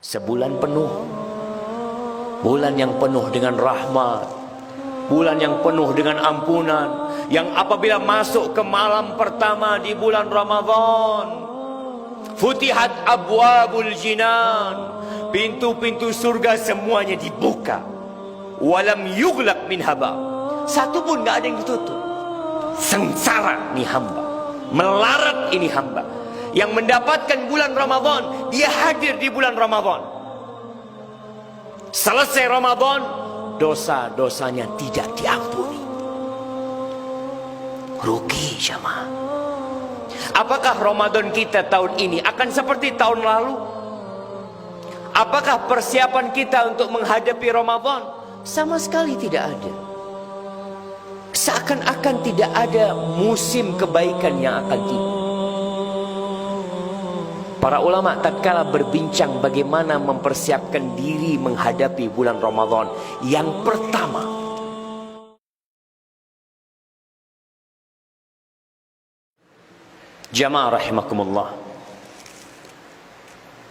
Sebulan penuh, bulan yang penuh dengan rahmat, bulan yang penuh dengan ampunan, yang apabila masuk ke malam pertama di bulan Ramadan, futihat abwabul jinan, pintu-pintu surga semuanya dibuka, walam yughlaq min haba, satu pun gak ada yang ditutup. Sengsara nih hamba, melarat ini hamba yang mendapatkan bulan Ramadan. Dia hadir di bulan Ramadan, selesai Ramadan, dosa-dosanya tidak diampuni. Rugi jemaah. Apakah Ramadan kita tahun ini akan seperti tahun lalu? Apakah persiapan kita untuk menghadapi Ramadan? Sama sekali tidak ada. Seakan-akan tidak ada musim kebaikan yang akan tiba. Para ulama tatkala berbincang bagaimana mempersiapkan diri menghadapi bulan Ramadan. Yang pertama, jamaah rahimakumullah,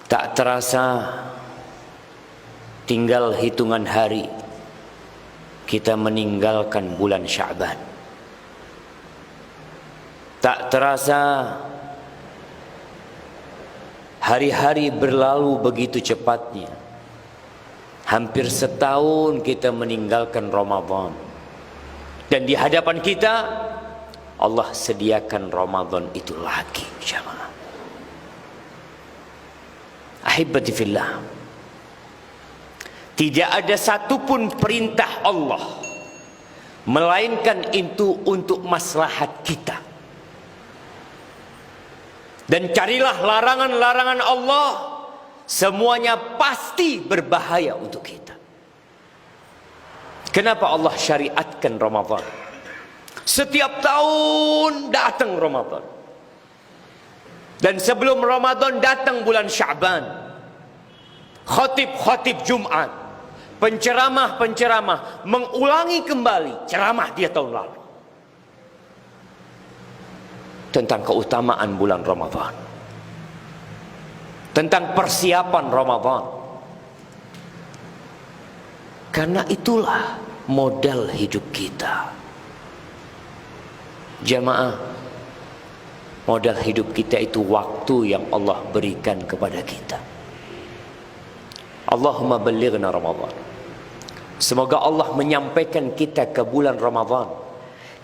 tak terasa tinggal hitungan hari kita meninggalkan bulan Sya'ban. Tak terasa hari-hari berlalu begitu cepatnya. Hampir setahun kita meninggalkan Ramadan. Dan di hadapan kita Allah sediakan Ramadan itu lagi, jamaah. Ahibati fillah, tidak ada satupun perintah Allah melainkan itu untuk maslahat kita. Dan carilah larangan-larangan Allah, semuanya pasti berbahaya untuk kita. Kenapa Allah syariatkan Ramadan? Setiap tahun datang Ramadan. Dan sebelum Ramadan datang bulan Sya'ban. Khatib-khatib Jumat, penceramah-penceramah mengulangi kembali ceramah dia tahun lalu tentang keutamaan bulan Ramadan, tentang persiapan Ramadan. Karena itulah modal hidup kita, jamaah. Modal hidup kita itu waktu yang Allah berikan kepada kita. Allahumma ballighna Ramadan. Semoga Allah menyampaikan kita ke bulan Ramadan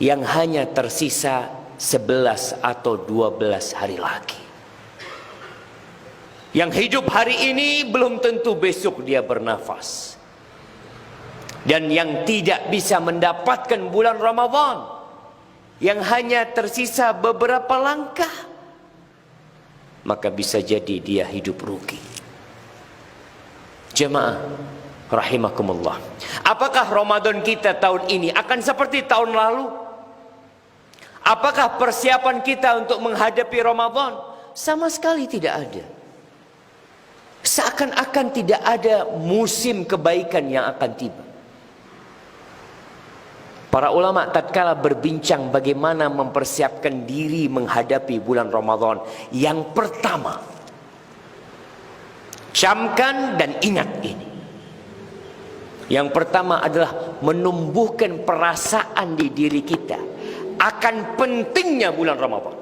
yang hanya tersisa 11 atau 12 hari lagi. Yang hidup hari ini belum tentu besok dia bernafas. Dan yang tidak bisa mendapatkan bulan Ramadan yang hanya tersisa beberapa langkah, maka bisa jadi dia hidup rugi. Jemaah rahimakumullah, apakah Ramadan kita tahun ini akan seperti tahun lalu? Apakah persiapan kita untuk menghadapi Ramadan? Sama sekali tidak ada. Seakan-akan tidak ada musim kebaikan yang akan tiba. Para ulama tatkala berbincang bagaimana mempersiapkan diri menghadapi bulan Ramadan. Yang pertama, camkan dan ingat ini. Yang pertama adalah menumbuhkan perasaan di diri kita akan pentingnya bulan Ramadan.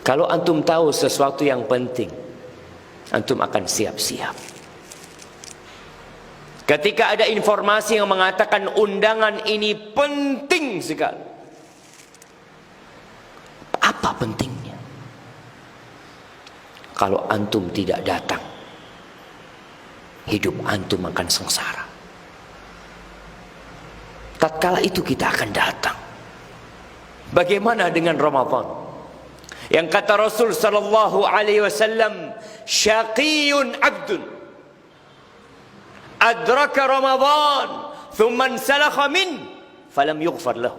Kalau antum tahu sesuatu yang penting, antum akan siap-siap. Ketika ada informasi yang mengatakan undangan ini penting sekali, apa pentingnya? Kalau antum tidak datang, hidup antum akan sengsara. Tatkala itu kita akan datang. Bagaimana dengan Ramadan? Yang kata Rasul sallallahu alaihi wasallam, syaqiyun abdun adraka Ramadan thumma salakha min falam yughfar lahu.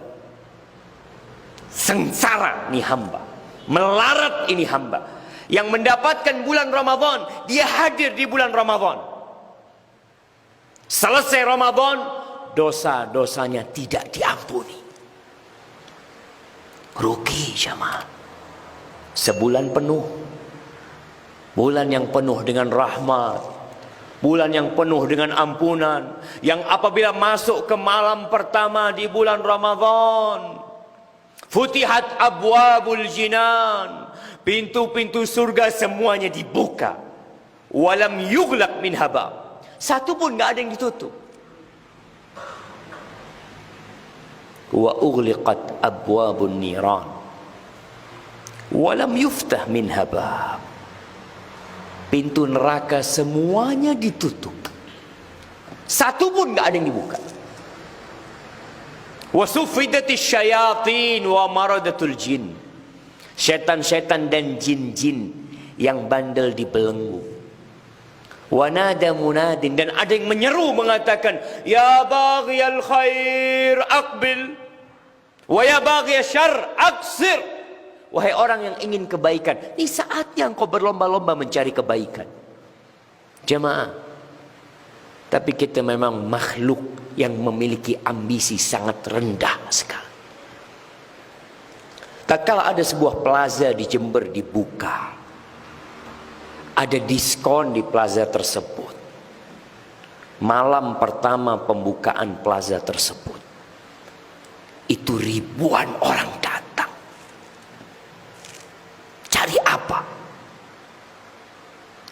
Sengsara nih hamba, melarat ini hamba yang mendapatkan bulan Ramadan, dia hadir di bulan Ramadan, selesai Ramadan, dosa-dosanya tidak diampuni. Rugi jamaah. Sebulan penuh, Bulan yang penuh dengan rahmat, bulan yang penuh dengan ampunan, yang apabila masuk ke malam pertama di bulan Ramadan, futihat abwabul jinan, pintu-pintu surga semuanya dibuka. Walam yughlaq min haba, satu pun enggak ada yang ditutup. Wa ughliqat abwabun niran, walam yuftah min haba, pintu neraka semuanya ditutup, satu pun enggak ada yang dibuka. Wa suffidatis syayatin wa maradatul jin, setan-setan dan jin-jin yang bandel dibelenggu. Wa nada munadin, dan ada yang menyeru mengatakan, ya baghiyal khair aqbil, wa ya baghiyasy syarr aqsir. Wahai orang yang ingin kebaikan, ini saatnya engkau berlomba-lomba mencari kebaikan. Jemaah, tapi kita memang makhluk yang memiliki ambisi sangat rendah sekali. Tak kala ada sebuah plaza di Jember dibuka, ada diskon di plaza tersebut. Malam pertama pembukaan plaza tersebut, itu ribuan orang datang. Cari apa?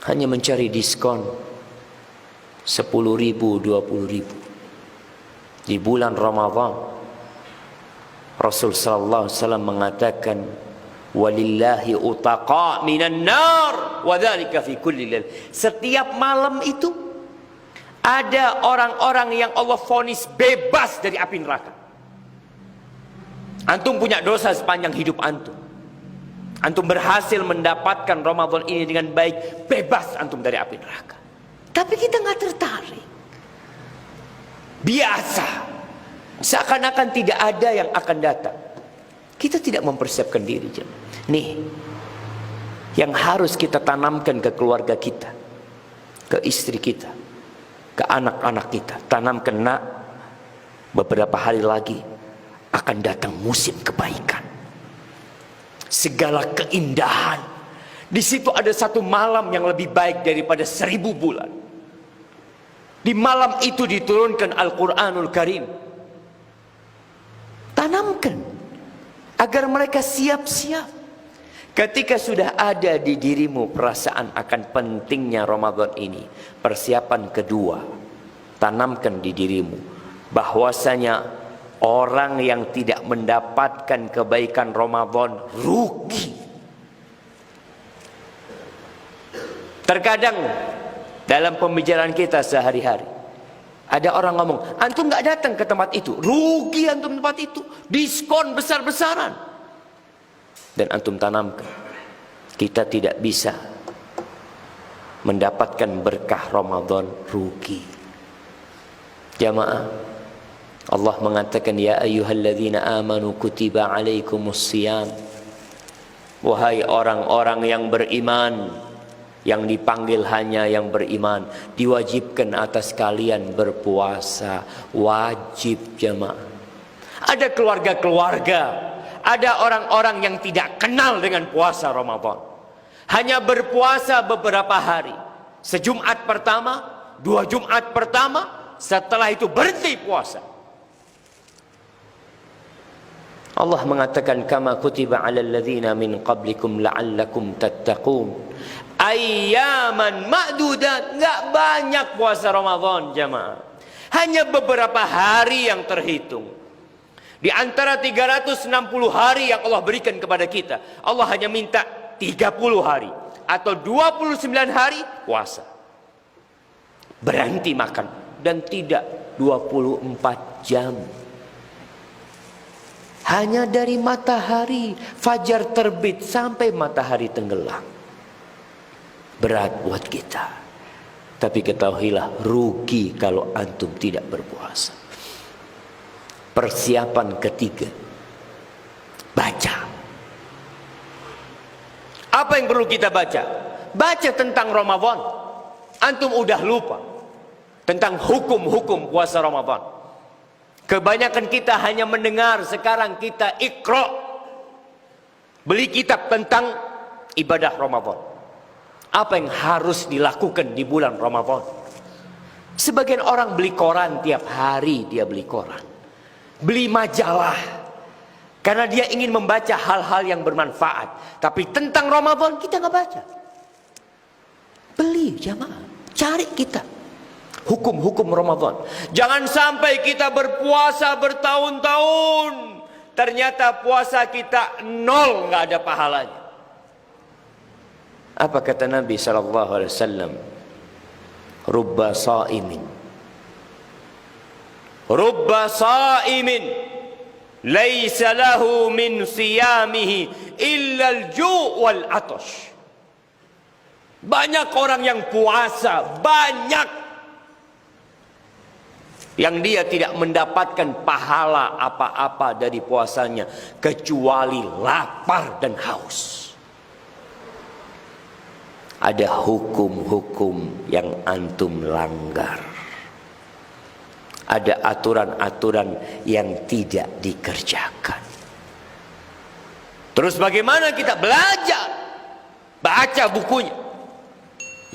Hanya mencari diskon 10.000, 20.000. Di bulan Ramadan, Rasul sallallahu alaihi wasallam mengatakan, walillahi utaqa minan nar wa dzalika fi kulli lail. Setiap malam itu ada orang-orang yang Allah vonis bebas dari api neraka. Antum punya dosa sepanjang hidup antum. Antum berhasil mendapatkan Ramadan ini dengan baik, bebas antum dari api neraka. Tapi kita nggak tertarik. Biasa. Seakan-akan tidak ada yang akan datang. Kita tidak mempersiapkan diri. Nih, yang harus kita tanamkan ke keluarga kita, ke istri kita, ke anak-anak kita. Tanamkan, nak, beberapa hari lagi akan datang musim kebaikan. Segala keindahan. Di situ ada satu malam yang lebih baik daripada 1000 bulan. Di malam itu diturunkan Al-Quranul Karim. Tanamkan agar mereka siap-siap. Ketika sudah ada di dirimu perasaan akan pentingnya Ramadan ini, persiapan kedua, tanamkan di dirimu bahwasanya orang yang tidak mendapatkan kebaikan Ramadan rugi. Terkadang dalam pembicaraan kita sehari-hari, ada orang ngomong, antum nggak datang ke tempat itu, rugi antum tempat itu, diskon besar-besaran. Dan antum tanamkan, kita tidak bisa mendapatkan berkah Ramadan, rugi. Jamaah, Allah mengatakan, ya ayyuhalladzina amanu kutiba alaikumusiyam. Wahai orang-orang yang beriman, yang dipanggil hanya yang beriman, diwajibkan atas kalian berpuasa. Wajib, jemaah. Ada keluarga-keluarga, ada orang-orang yang tidak kenal dengan puasa Ramadan, hanya berpuasa beberapa hari, sejumat pertama, 2 Jumat pertama, setelah itu berhenti puasa. Allah mengatakan, kama kutiba 'alal ladzina min qablikum la'allakum tattaqun. Ayyaman ma'dudat. Enggak banyak puasa Ramadan, jamaah. Hanya beberapa hari yang terhitung. Di antara 360 hari yang Allah berikan kepada kita, Allah hanya minta 30 hari atau 29 hari puasa. Berhenti makan dan tidak 24 jam. Hanya dari matahari fajar terbit sampai matahari tenggelam. Berat buat kita. Tapi ketahuilah, rugi kalau antum tidak berpuasa. Persiapan ketiga, baca. Apa yang perlu kita baca? Baca tentang Ramadan. Antum udah lupa tentang hukum-hukum puasa Ramadan. Kebanyakan kita hanya mendengar. Sekarang kita Iqra, beli kitab tentang ibadah Ramadan. Apa yang harus dilakukan di bulan Ramadan? Sebagian orang beli koran tiap hari, dia beli koran, beli majalah, karena dia ingin membaca hal-hal yang bermanfaat. Tapi tentang Ramadan kita nggak baca. Beli jamaah, cari kita hukum-hukum Ramadan. Jangan sampai kita berpuasa bertahun-tahun, ternyata puasa kita nol, nggak ada pahalanya. Apa kata Nabi SAW? Rubba sa'imin laisa lahu min siyamihi illa al-ju' wal 'atash. Banyak orang yang puasa, banyak yang dia tidak mendapatkan pahala apa-apa dari puasanya kecuali lapar dan haus. Ada hukum-hukum yang antum langgar. Ada aturan-aturan yang tidak dikerjakan. Terus bagaimana kita belajar? Baca bukunya.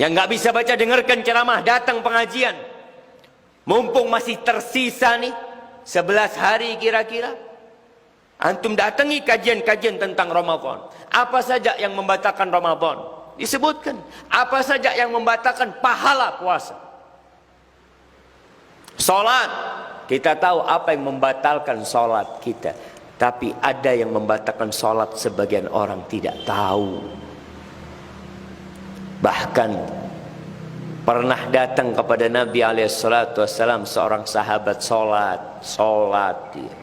Yang nggak bisa baca, dengarkan ceramah, datang pengajian. Mumpung masih tersisa nih 11 hari kira-kira, antum datangi kajian-kajian tentang Ramadan. Apa saja yang membatalkan Ramadan? Disebutkan apa saja yang membatalkan pahala puasa. Salat, kita tahu apa yang membatalkan salat kita, tapi ada yang membatalkan salat sebagian orang tidak tahu. Bahkan pernah datang kepada Nabi SAW seorang sahabat salat dia.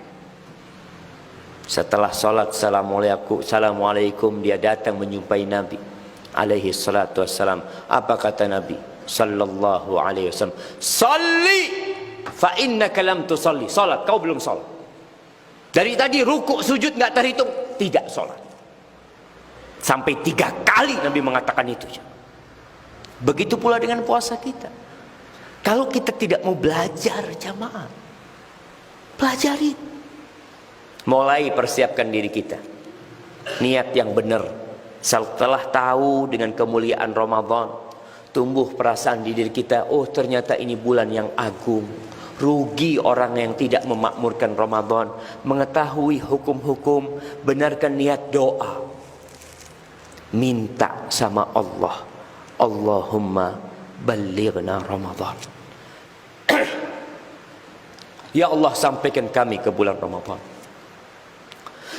Setelah salat assalamualaikum, dia datang menjumpai Nabi alaihi salatu wassalam. Apa kata Nabi sallallahu alaihi wasallam? Salli fa innaka lam tusalli. Salat, kau belum salat. Dari tadi rukuk sujud enggak terhitung, tidak salat. Sampai 3 kali Nabi mengatakan itu. Begitu pula dengan puasa kita. Kalau kita tidak mau belajar jamaah, pelajari. Mulai persiapkan diri kita. Niat yang benar. Setelah tahu dengan kemuliaan Ramadan, tumbuh perasaan di diri kita, oh ternyata ini bulan yang agung. Rugi orang yang tidak memakmurkan Ramadan. Mengetahui hukum-hukum, benarkan niat doa. Minta sama Allah, Allahumma ballighna Ramadan. Ya Allah, sampaikan kami ke bulan Ramadan.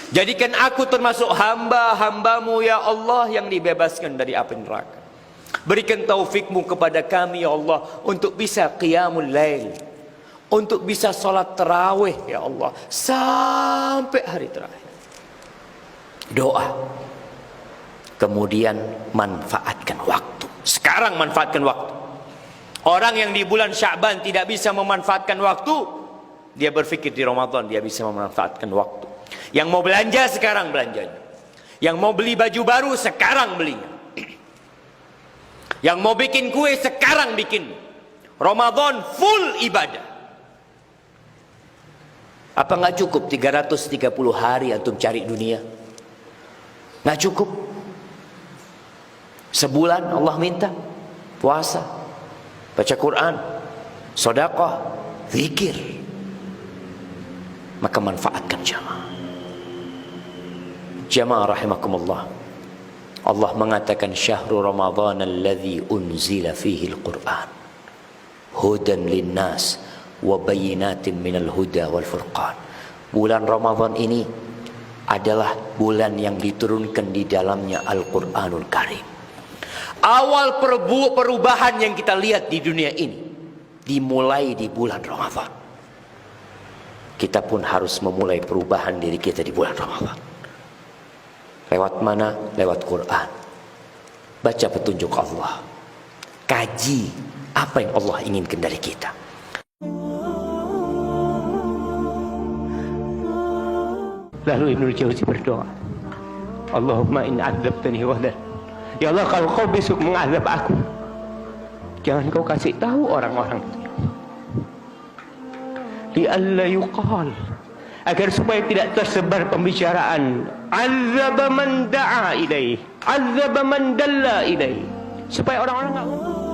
Jadikan aku termasuk hamba-hambamu ya Allah yang dibebaskan dari api neraka. Berikan taufikmu kepada kami ya Allah untuk bisa qiyamul lail, untuk bisa salat tarawih ya Allah sampai hari terakhir. Doa. Kemudian manfaatkan waktu. Sekarang manfaatkan waktu. Orang yang di bulan Sya'ban tidak bisa memanfaatkan waktu, dia berpikir di Ramadan dia bisa memanfaatkan waktu. Yang mau belanja sekarang belanjanya. Yang mau beli baju baru sekarang belinya. Yang mau bikin kue sekarang bikin. Ramadan full ibadah. Apa nggak cukup 330 hari antum cari dunia? Nggak cukup. Sebulan Allah minta puasa, baca Quran, sedekah, zikir. Maka manfaatkan jamaah. Jamaah rahimakumullah. Allah mengatakan syahrul Ramadan alladzi unzila fihi al-Quran hudan linnas wa bayyinatin minal huda wal furqan. Bulan Ramadan ini adalah bulan yang diturunkan di dalamnya Al-Quranul Karim. Awal perubahan yang kita lihat di dunia ini dimulai di bulan Ramadan. Kita pun harus memulai perubahan diri kita di bulan Ramadan. Lewat mana? Lewat Quran. Baca petunjuk Allah. Kaji apa yang Allah inginkan dari kita. Lalu Ibnu Jauzi berdoa, Allahumma in adzabtani wahdan. Ya Allah, kalau kau besok mengazab aku, jangan kau kasih tahu orang-orang. Li'alla yuqal, agar supaya tidak tersebar pembicaraan, azaba man da'a ilaih, azaba man dalla ilaih. supaya orang-orang nggak ngomong.